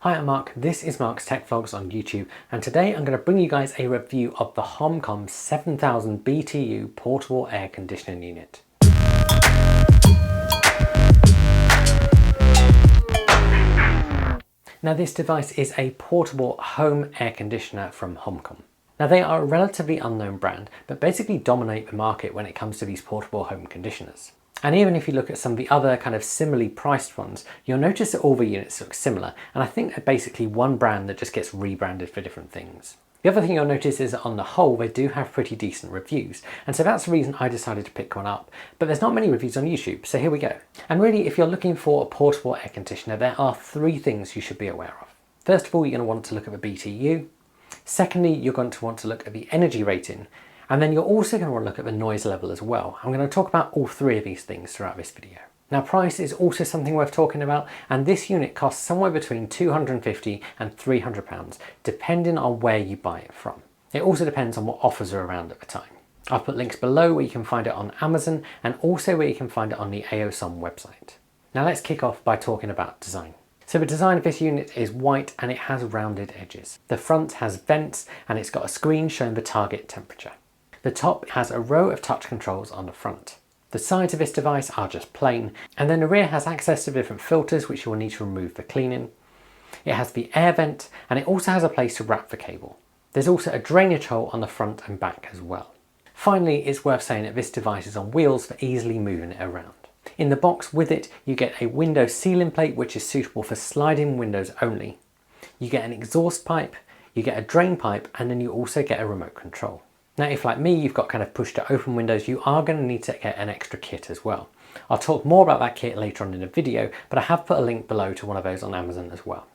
Hi, I'm Mark. This is Mark's Tech Vlogs on YouTube, and today I'm going to bring you guys a review of the HomCom 7000BTU portable air conditioning unit. Now, this device is a portable home air conditioner from HomCom. Now, they are a relatively unknown brand, but basically dominate the market when it comes to these portable home conditioners. And even if you look at some of the other kind of similarly priced ones, you'll notice that all the units look similar, and I think they're basically one brand that just gets rebranded for different things. The other thing you'll notice is that on the whole, they do have pretty decent reviews, and so that's the reason I decided to pick one up. But there's not many reviews on YouTube, so here we go. And really, if you're looking for a portable air conditioner, there are three things you should be aware of. First of all, you're going to want to look at the BTU. Secondly, you're going to want to look at the energy rating. And then you're also going to want to look at the noise level as well. I'm going to talk about all three of these things throughout this video. Now, price is also something worth talking about, and this unit costs somewhere between £250 and £300, depending on where you buy it from. It also depends on what offers are around at the time. I'll put links below where you can find it on Amazon and also where you can find it on the AOSOM website. Now let's kick off by talking about design. So the design of this unit is white and it has rounded edges. The front has vents and it's got a screen showing the target temperature. The top has a row of touch controls on the front. The sides of this device are just plain, and then the rear has access to different filters which you will need to remove for cleaning. It has the air vent, and it also has a place to wrap the cable. There's also a drainage hole on the front and back as well. Finally, it's worth saying that this device is on wheels for easily moving it around. In the box with it, you get a window ceiling plate which is suitable for sliding windows only. You get an exhaust pipe, you get a drain pipe, and then you also get a remote control. Now, if like me, you've got kind of push to open windows, you are going to need to get an extra kit as well. I'll talk more about that kit later on in the video, but I have put a link below to one of those on Amazon as well.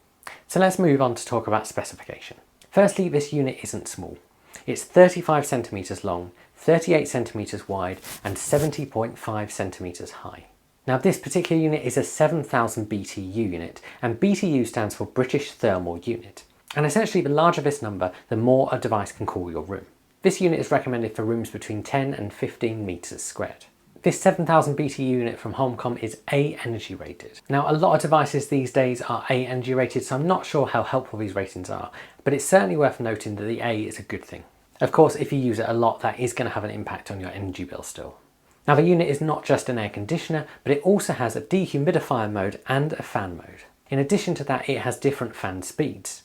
So let's move on to talk about specification. Firstly, this unit isn't small. It's 35 centimeters long, 38 centimeters wide, and 70.5 centimeters high. Now, this particular unit is a 7000 BTU unit, and BTU stands for British Thermal Unit. And essentially, the larger this number, the more a device can cool your room. This unit is recommended for rooms between 10 and 15 meters squared. This 7000 BTU unit from HomCom is A energy rated. Now, a lot of devices these days are A energy rated, so I'm not sure how helpful these ratings are, but it's certainly worth noting that the A is a good thing. Of course, if you use it a lot, that is going to have an impact on your energy bill still. Now, the unit is not just an air conditioner, but it also has a dehumidifier mode and a fan mode. In addition to that, it has different fan speeds.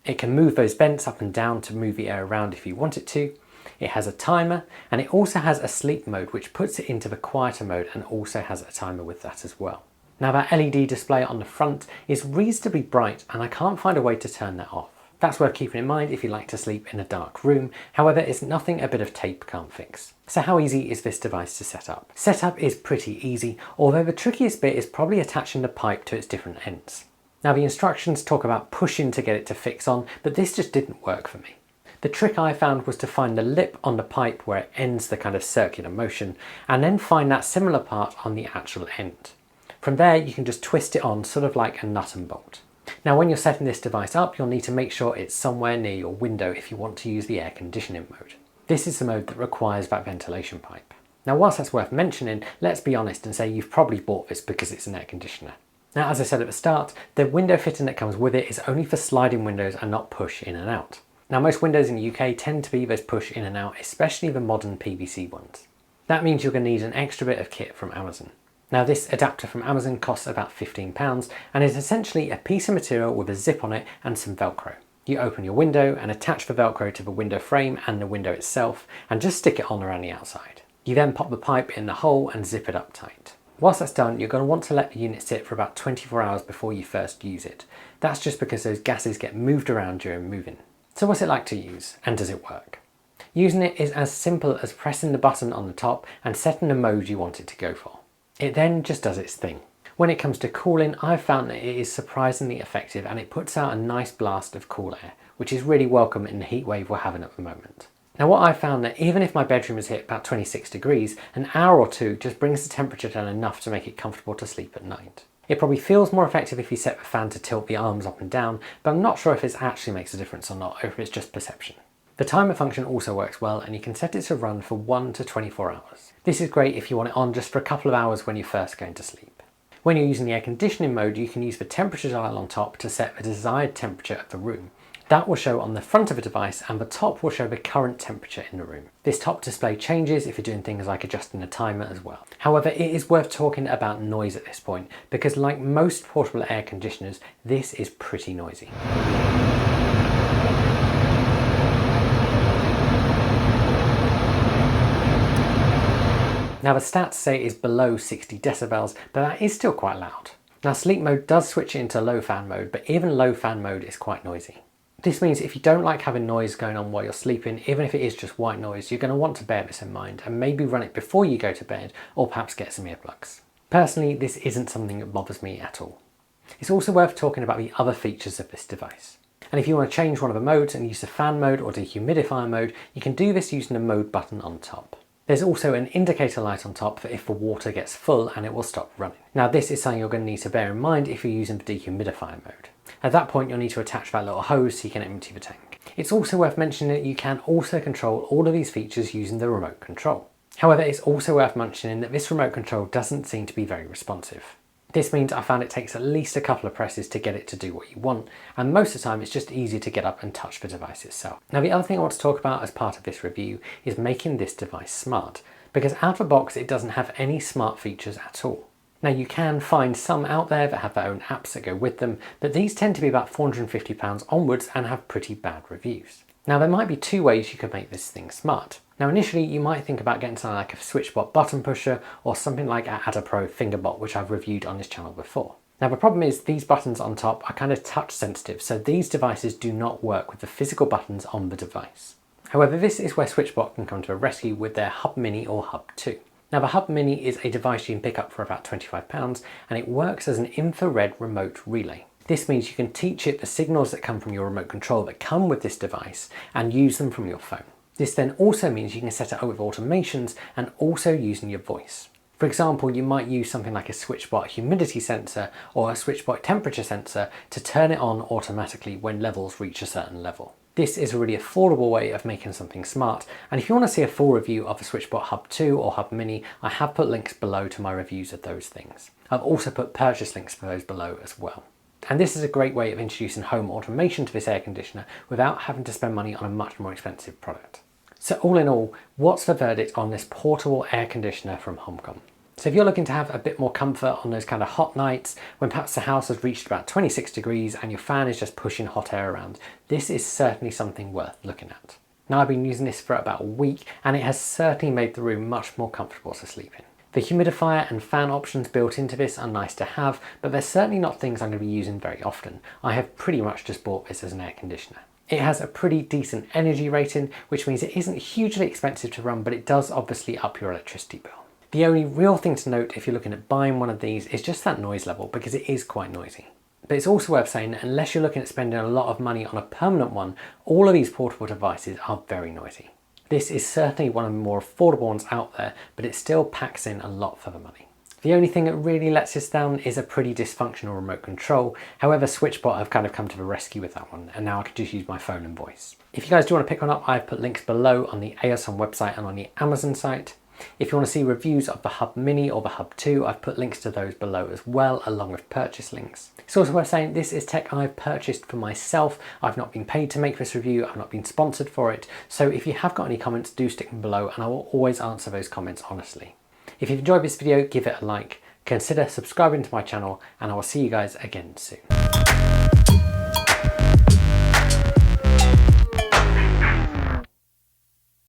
It can move those vents up and down to move the air around if you want it to. It has a timer, and it also has a sleep mode which puts it into the quieter mode and also has a timer with that as well. Now, that LED display on the front is reasonably bright and I can't find a way to turn that off. That's worth keeping in mind if you like to sleep in a dark room. However, it's nothing a bit of tape can't fix. So how easy is this device to set up? Setup is pretty easy, although the trickiest bit is probably attaching the pipe to its different ends. Now, the instructions talk about pushing to get it to fix on, but this just didn't work for me. The trick I found was to find the lip on the pipe where it ends the kind of circular motion, and then find that similar part on the actual end. From there, you can just twist it on, sort of like a nut and bolt. Now, when you're setting this device up, you'll need to make sure it's somewhere near your window if you want to use the air conditioning mode. This is the mode that requires that ventilation pipe. Now, whilst that's worth mentioning, let's be honest and say you've probably bought this because it's an air conditioner. Now, as I said at the start, the window fitting that comes with it is only for sliding windows and not push in and out. Now, most windows in the UK tend to be those push in and out, especially the modern PVC ones. That means you're going to need an extra bit of kit from Amazon. Now, this adapter from Amazon costs about £15 and is essentially a piece of material with a zip on it and some Velcro. You open your window and attach the Velcro to the window frame and the window itself and just stick it on around the outside. You then pop the pipe in the hole and zip it up tight. Whilst that's done, you're going to want to let the unit sit for about 24 hours before you first use it. That's just because those gases get moved around during moving. So what's it like to use, and does it work? Using it is as simple as pressing the button on the top and setting the mode you want it to go for. It then just does its thing. When it comes to cooling, I've found that it is surprisingly effective and it puts out a nice blast of cool air, which is really welcome in the heat wave we're having at the moment. Now, what I found that even if my bedroom is hit about 26 degrees, an hour or two just brings the temperature down enough to make it comfortable to sleep at night. It probably feels more effective if you set the fan to tilt the arms up and down, but I'm not sure if it actually makes a difference or not, or if it's just perception. The timer function also works well, and you can set it to run for 1 to 24 hours. This is great if you want it on just for a couple of hours when you're first going to sleep. When you're using the air conditioning mode, you can use the temperature dial on top to set the desired temperature of the room. That will show on the front of the device, and the top will show the current temperature in the room. This top display changes if you're doing things like adjusting the timer as well. However, it is worth talking about noise at this point, because like most portable air conditioners, this is pretty noisy. Now the stats say it's below 60 decibels, but that is still quite loud. Now sleep mode does switch it into low fan mode, but even low fan mode is quite noisy. This means if you don't like having noise going on while you're sleeping, even if it is just white noise, you're going to want to bear this in mind and maybe run it before you go to bed, or perhaps get some earplugs. Personally, this isn't something that bothers me at all. It's also worth talking about the other features of this device. And if you want to change one of the modes and use the fan mode or dehumidifier mode, you can do this using the mode button on top. There's also an indicator light on top for if the water gets full and it will stop running. Now this is something you're going to need to bear in mind if you're using the dehumidifier mode. At that point you'll need to attach that little hose so you can empty the tank. It's also worth mentioning that you can also control all of these features using the remote control. However, it's also worth mentioning that this remote control doesn't seem to be very responsive. This means I found it takes at least a couple of presses to get it to do what you want, and most of the time it's just easy to get up and touch the device itself. Now the other thing I want to talk about as part of this review is making this device smart, because out of the box it doesn't have any smart features at all. Now you can find some out there that have their own apps that go with them, but these tend to be about £450 onwards and have pretty bad reviews. Now there might be two ways you could make this thing smart. Now initially you might think about getting something like a SwitchBot button pusher or something like a AdaPro fingerbot, which I've reviewed on this channel before. Now the problem is these buttons on top are kind of touch sensitive, so these devices do not work with the physical buttons on the device. However, this is where SwitchBot can come to a rescue with their Hub Mini or Hub 2. Now the Hub Mini is a device you can pick up for about £25 and it works as an infrared remote relay. This means you can teach it the signals that come from your remote control that come with this device and use them from your phone. This then also means you can set it up with automations and also using your voice. For example, you might use something like a SwitchBot humidity sensor or a SwitchBot temperature sensor to turn it on automatically when levels reach a certain level. This is a really affordable way of making something smart, and if you want to see a full review of the SwitchBot Hub 2 or Hub Mini, I have put links below to my reviews of those things. I've also put purchase links for those below as well. And this is a great way of introducing home automation to this air conditioner without having to spend money on a much more expensive product. So all in all, what's the verdict on this portable air conditioner from HomCom? So if you're looking to have a bit more comfort on those kind of hot nights when perhaps the house has reached about 26 degrees and your fan is just pushing hot air around, this is certainly something worth looking at. Now I've been using this for about a week and it has certainly made the room much more comfortable to sleep in. The humidifier and fan options built into this are nice to have, but they're certainly not things I'm going to be using very often. I have pretty much just bought this as an air conditioner. It has a pretty decent energy rating, which means it isn't hugely expensive to run, but it does obviously up your electricity bill. The only real thing to note if you're looking at buying one of these is just that noise level, because it is quite noisy. But it's also worth saying that unless you're looking at spending a lot of money on a permanent one, all of these portable devices are very noisy. This is certainly one of the more affordable ones out there, but it still packs in a lot for the money. The only thing that really lets this down is a pretty dysfunctional remote control. However, SwitchBot have kind of come to the rescue with that one, and now I can just use my phone and voice. If you guys do want to pick one up, I've put links below on the ASON website and on the Amazon site. If you want to see reviews of the Hub Mini or the Hub 2, I've put links to those below as well, along with purchase links. It's also worth saying this is tech I've purchased for myself. I've not been paid to make this review, I've not been sponsored for it, so if you have got any comments, do stick them below and I will always answer those comments honestly. If you've enjoyed this video, give it a like, consider subscribing to my channel, and I will see you guys again soon.